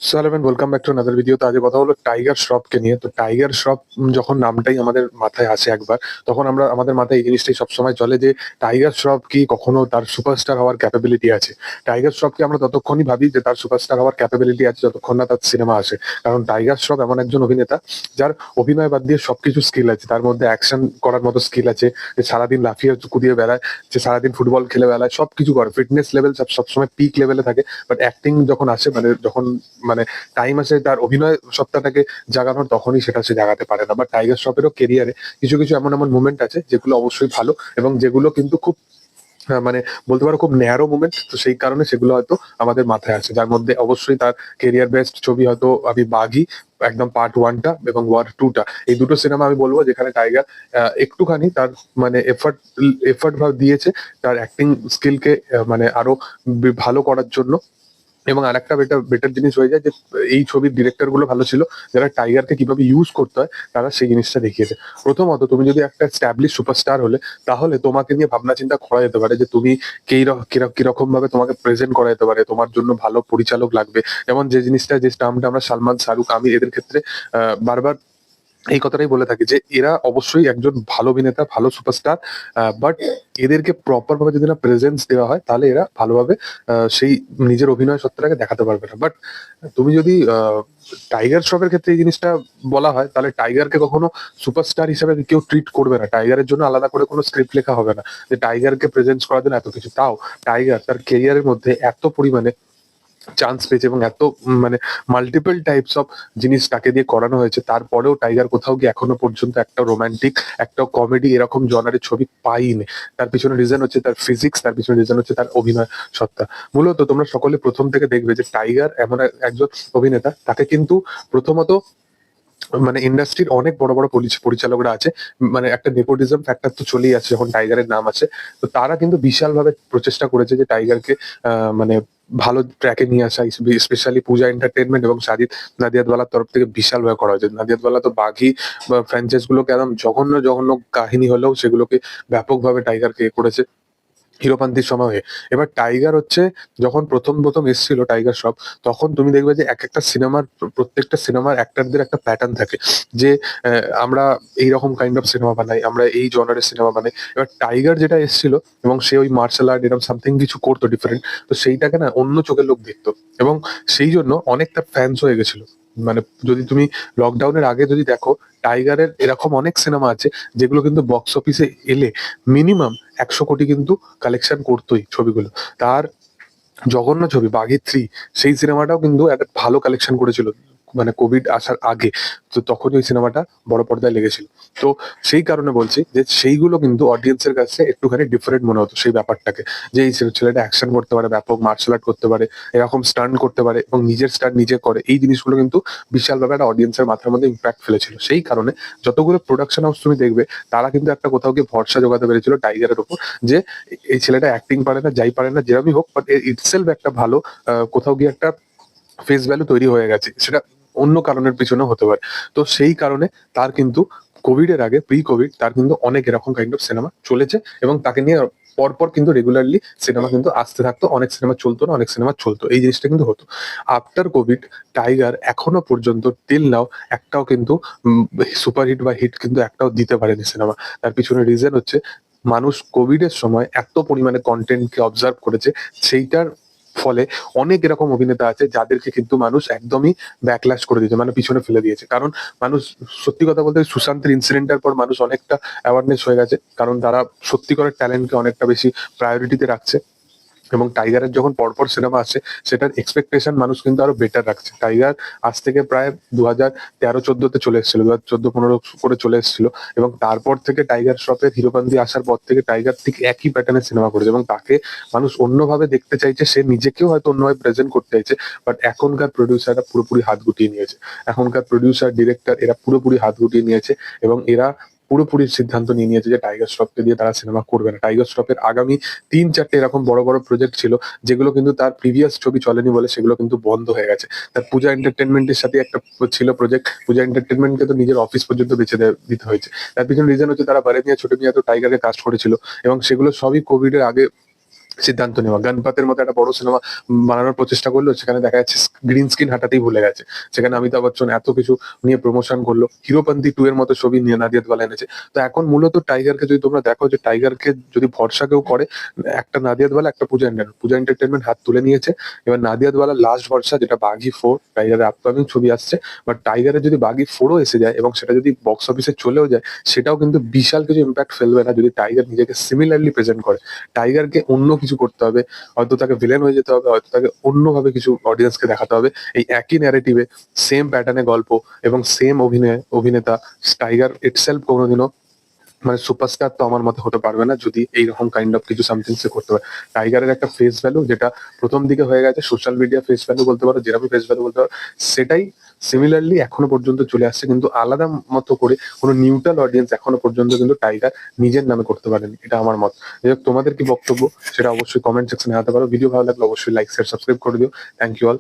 So hello and welcome back to another video. তো আজকে কথা হলো টাইগার শ্রফকে নিয়ে। তো টাইগার শ্রফ যখন নামটাই আমাদের মাথায় আসে একবার, তখন আমাদের মাথায় এই জিনিসটাই সবসময় চলে যে টাইগার শ্রফ কি কখনো তার সুপারস্টার হওয়ার ক্যাপাবিলিটি আছে। টাইগার শ্রফকে আমরা ততক্ষণই ভাবি যে তার সুপারস্টার হওয়ার ক্যাপাবিলিটি আছে যতক্ষণ না তার সিনেমা আসে। কারণ টাইগার শ্রফ এমন একজন অভিনেতা যার অভিনয় বাদ দিয়ে সবকিছু স্কিল আছে। তার মধ্যে অ্যাকশন করার মতো স্কিল আছে, যে সারাদিন লাফিয়ে কুদিয়ে বেড়ায়, যে সারাদিন ফুটবল খেলে বেড়ায়, সবকিছু করে। ফিটনেস লেভেল সবসময় পিক লেভেলে থাকে। বাট অ্যাক্টিং যখন আসে, যখন মানে টাইম আসে তার অভিনয় সত্তাটাকে জাগানোর, তখনই সেটা সে জাগাতে পারে না। বা টাইগার শ্রফেরও কেরিয়ারে কিছু কিছু এমন এমন মুভমেন্ট আছে যেগুলো অবশ্যই ভালো, এবং যেগুলো কিন্তু খুব মানে বলতে পারো খুব ন্যারো মুভমেন্ট। তো সেই কারণে সেগুলো হয়তো আমাদের মাথায় আছে। যার মধ্যে অবশ্যই তার কেরিয়ার বেস্ট ছবি হয়তো আমি বাঘি, একদম পার্ট 1টা এবং ওয়ার 2টা। এই দুটো সিনেমা আমি বলবো যেখানে টাইগার একটুখানি তার এফর্ট ভাব দিয়েছে তার অ্যাক্টিং স্কিলকে মানে আরো ভালো করার জন্য। এবং আরেকটা বেটার বেটার জিনিস হয়ে যায় যে এই ছবির ডিরেক্টর গুলো ভালো ছিল, যারা টাইগারকে কিভাবে ইউজ করতে হয় তারা সেই জিনিসটা দেখিয়েছে। প্রথমত, তুমি যদি একটা স্ট্যাবলিশ সুপারস্টার হলে, তাহলে তোমাকে নিয়ে ভাবনা চিন্তা করা যেতে পারে যে তুমি কিরকম ভাবে তোমাকে প্রেজেন্ট করা যেতে পারে, তোমার জন্য ভালো পরিচালক লাগবে। যেমন যে জিনিসটা, যে টার্মটা আমরা সালমান, শাহরুখ, আমির এদের ক্ষেত্রে বারবার এই কথাটাই বলে থাকি যে এরা অবশ্যই একজন ভালো অভিনেতা, ভালো সুপারস্টার। বাট এদেরকে প্রপার ভাবে যদি না প্রেজেন্স দেওয়া হয়, তাহলে এরা ভালোভাবে সেই নিজের অভিনয় সত্তাটাকে দেখাতে পারবে না। বাট তুমি যদি টাইগার শ্রফের ক্ষেত্রে এই জিনিসটা বলা হয়, তাহলে টাইগারকে কখনো সুপারস্টার হিসেবে কেউ ট্রিট করবে না। টাইগারের জন্য আলাদা করে কোনো স্ক্রিপ্ট লেখা হবে না যে টাইগারকে প্রেজেন্ট করার জন্য এত কিছু। তাও টাইগার তার কেরিয়ারের মধ্যে এত পরিমাণে চান্স পেয়েছে এবং এত মানে মাল্টিপল টাইপস অফ জিনিস তাকে দিয়ে করানো হয়েছে, তারপরেও টাইগার কোথাও গিয়ে এখনো পর্যন্ত একটা রোমান্টিক, একটা কমেডি এরকম জনারের ছবি পাইনি। তার পিছনে রিজন হচ্ছে তার ফিজিক্স, তার পিছনে রিজন হচ্ছে তার অভিনয় সত্তা। মূলত তোমরা সকলে প্রথম থেকে দেখবে যে টাইগার এমন একজন অভিনেতা, তাকে কিন্তু প্রথমত ইন্ডাস্ট্রির অনেক বড় বড় পরিচালকরা আছে, একটা নেপোটিজম ফ্যাক্টর তো চলেই আছে যখন টাইগারের নাম আছে। তো তারা কিন্তু বিশাল ভাবে প্রচেষ্টা করেছে যে টাইগারকে মানে ভালো ট্র্যাকে নিয়ে আসা। স্পেশালি পূজা এন্টারটেনমেন্ট এবং সাজিদ নাদিয়াদওয়ালার তরফ থেকে বিশাল ভাবে করা হয়েছে। নাদিয়াদওয়ালা তো বাঘি ফ্র্যাঞ্চাইজ গুলোকে একদম জঘন্য জঘন্য কাহিনী হলেও সেগুলোকে ব্যাপকভাবে টাইগারকে করেছে হিরোপান্তির সময় হয়ে। এবার টাইগার হচ্ছে, যখন প্রথম প্রথম এসেছিল টাইগার শ্রফ, তখন তুমি দেখবে যে এক একটা সিনেমার, প্রত্যেকটা সিনেমার অ্যাক্টরদের একটা প্যাটার্ন থাকে যে আমরা এইরকম কাইন্ড অফ সিনেমা বানাই, আমরা এই জনারের সিনেমা বানাই। এবার টাইগার যেটা এসেছিল, এবং সে ওই মার্শাল আর্ট এরকম সামথিং কিছু করতো ডিফারেন্ট, তো সেইটাকে না অন্য চোখে লোক দেখতো, এবং সেই জন্য অনেক তার ফ্যান্স হয়ে গেছিল। মানে যদি তুমি লকডাউনের আগে যদি দেখো, টাইগারের এরকম অনেক সিনেমা আছে যেগুলো কিন্তু বক্স অফিসে এলে মিনিমাম 100 কোটি কিন্তু কালেকশন করতোই ছবিগুলো। তার জঘন্য ছবি বাঘি 3, সেই সিনেমাটাও কিন্তু একটা ভালো কালেকশন করেছিল কোভিড আসার আগে। তো তখন ওই সিনেমাটা বড় পর্দায় লেগেছিল। তো সেই কারণে বলছি যে সেইগুলো কিন্তু অডিয়েন্সের কাছে একটুখানি ডিফারেন্ট মনে হতো সেই ব্যাপারটাকে, যে এই ছেলেটা অ্যাকশন করতে পারে, ব্যাপক মার্শাল আর্ট করতে পারে, এরকম স্টান্ট করতে পারে এবং নিজের স্টান্ট নিজে করে। এই জিনিসগুলো কিন্তু বিশালভাবে একটা অডিয়েন্সের মাথার মধ্যে ইম্প্যাক্ট ফেলেছিল। সেই কারণে যতগুলো প্রোডাকশন হাউস তুমি দেখবে, তারা কিন্তু একটা কোথাও গিয়ে ভরসা জোগাতে পেরেছিল টাইগারের উপর, যে এই ছেলেটা অ্যাক্টিং পারে না, যাই পারে না, যেরকমই হোক, বাট ইটসেলফ একটা ভালো কোথাও গিয়ে একটা ফেস ভ্যালু তৈরি হয়ে গেছে। সেটা অন্য কারণের পিছনে হতে পারে। তো সেই কারণে তার কিন্তু কোভিড এর আগে, প্রি কোভিড, তার কিন্তু অনেক এরকম কাইন্ড অফ সিনেমা চলেছে, এবং তাকে নিয়ে পরপর কিন্তু রেগুলারলি সিনেমা কিন্তু আসতে থাকতো। অনেক সিনেমা চলতো না, অনেক সিনেমা চলতো, এই জিনিসটা কিন্তু হতো। আফটার কোভিড টাইগার এখনো পর্যন্ত টিল নাও একটাও কিন্তু সুপারহিট বা হিট কিন্তু একটাও দিতে পারেনি সিনেমা। তার পিছনে রিজন হচ্ছে, মানুষ কোভিড এর সময় এত পরিমাণে কন্টেন্টকে অবজার্ভ করেছে, সেইটার ফলে অনেক এরকম অভিনেতা আছে যাদেরকে কিন্তু মানুষ একদমই ব্যাকল্যাশ করে দিয়েছে, পিছনে ফেলে দিয়েছে। কারণ মানুষ, সত্যি কথা বলতে, সুশান্তের ইনসিডেন্টের পর মানুষ অনেকটা অ্যাওয়ারনেস হয়ে গেছে, কারণ তারা সত্যিকারের ট্যালেন্টকে অনেকটা বেশি প্রায়োরিটিতে রাখছে। এবং টাইগারের যখন পরপর সিনেমা আসছে, সেটার এক্সপেকটেশন মানুষ কিন্তু আরো বেটার রাখছে। টাইগার আজ থেকে প্রায় 2013-14-তে চলে এসেছিল, 2014-15 করে চলে এসেছিল, এবং তারপর থেকে টাইগার শ্রফের হিরোপন্থী আসার পর থেকে টাইগার ঠিক একই প্যাটার্নের সিনেমা করেছে, এবং তাকে মানুষ অন্যভাবে দেখতে চাইছে। সে নিজেকেও হয়তো অন্যভাবে প্রেজেন্ট করতে চাইছে। বাট এখনকার প্রডিউসাররা পুরোপুরি হাত গুটিয়ে নিয়েছে। এখনকার প্রডিউসার, ডিরেক্টর, এরা পুরোপুরি হাত গুটিয়ে নিয়েছে, এবং এরা পুরোপুরি সিদ্ধান্ত নিয়ে নিয়েছে যে টাইগার শ্রফকে দিয়ে তারা সিনেমা করবে না। টাইগার শ্রফের আগামী 3-4টে এরকম বড় বড় প্রজেক্ট ছিল, যেগুলো কিন্তু তার প্রিভিয়াস ছবি চলেনি বলে সেগুলো কিন্তু বন্ধ হয়ে গেছে। তার পূজা এন্টারটেনমেন্টের সাথে একটা ছিল প্রজেক্ট, পূজা এন্টারটেনমেন্টকে তো নিজের অফিস পর্যন্ত বেঁচে দিতে হয়েছে। তার পিছনে রিজন হচ্ছে, তারা বারে মিয়া ছোট মিয়া তো টাইগারকে কাস্ট করেছিল, এবং সেগুলো সবই কোভিড এর আগে সিদ্ধান্ত নেওয়া। গণপতের মতো একটা বড় সিনেমা বানানোর প্রচেষ্টা করলো, সেখানে দেখা যাচ্ছে গ্রিন স্ক্রিন হাঁটাতেই ভুলে গেছে। সেখানে অমিতাভ বচ্চন এত কিছু নিয়ে প্রমোশন করলো। হিরোপন্থী 2 এর মতো ছবি নিয়ে নাদিয়াদওয়ালা এনেছে। তো এখন মূলত টাইগারকে যদি তোমরা দেখো যে টাইগারকে যদি ভরসা কেউ করে, একটা নাদিয়াদওয়ালা, একটা পূজা এন্টারটেইনমেন্ট। পূজা এন্টারটেইনমেন্ট হাত তুলে নিয়েছে। এবার নাদিয়াদওয়ালা লাস্ট ভরসা, যেটা বাঘি 4, টাইগারের আপকামিং ছবি আসছে। বাট টাইগারের যদি বাঘি 4 ও এসে যায় এবং সেটা যদি বক্স অফিসে চলেও যায়, সেটাও কিন্তু বিশাল কিছু ইমপ্যাক্ট ফেলবে না যদি টাইগার নিজেকে সিমিলারলি প্রেজেন্ট করে। টাইগারকে অন্য কিছু করতে হবে। হয়তো তাকে ভিলেন হয়ে যেতে হবে, হয়তো তাকে অন্যভাবে কিছু অডিয়েন্সকে দেখাতে হবে। এই একই ন্যারেটিভে সেম প্যাটার্নে গল্প এবং সেম অভিনেতা টাইগার ইটসেলফ কোনোদিনও মানে সুপারস্টার তো আমার মতে হতে পারবে না যদি এইরকম কাইন্ড অফ কিছু সামথিং সে করতে পারে। টাইগারের একটা ফেস ভ্যালু যেটা প্রথম দিকে হয়ে গেছে সোশ্যাল মিডিয়া ফেস ভ্যালু বলতে পারো, যেরকম ফেস ভ্যালু বলতে পারো, সেটাই সিমিলারলি এখনো পর্যন্ত চলে আসছে, কিন্তু আলাদা মতো করে কোনো নিউট্রাল অডিয়েন্স এখনো পর্যন্ত কিন্তু টাইগার নিজের নামে করতে পারেনি। এটা আমার মত। যাই হোক, তোমাদের কি বক্তব্য সেটা অবশ্যই কমেন্ট সেকশনে জানাতে পারো। ভিডিও ভালো লাগলে অবশ্যই লাইক শেয়ার সাবস্ক্রাইব করে দিও। Thank you all.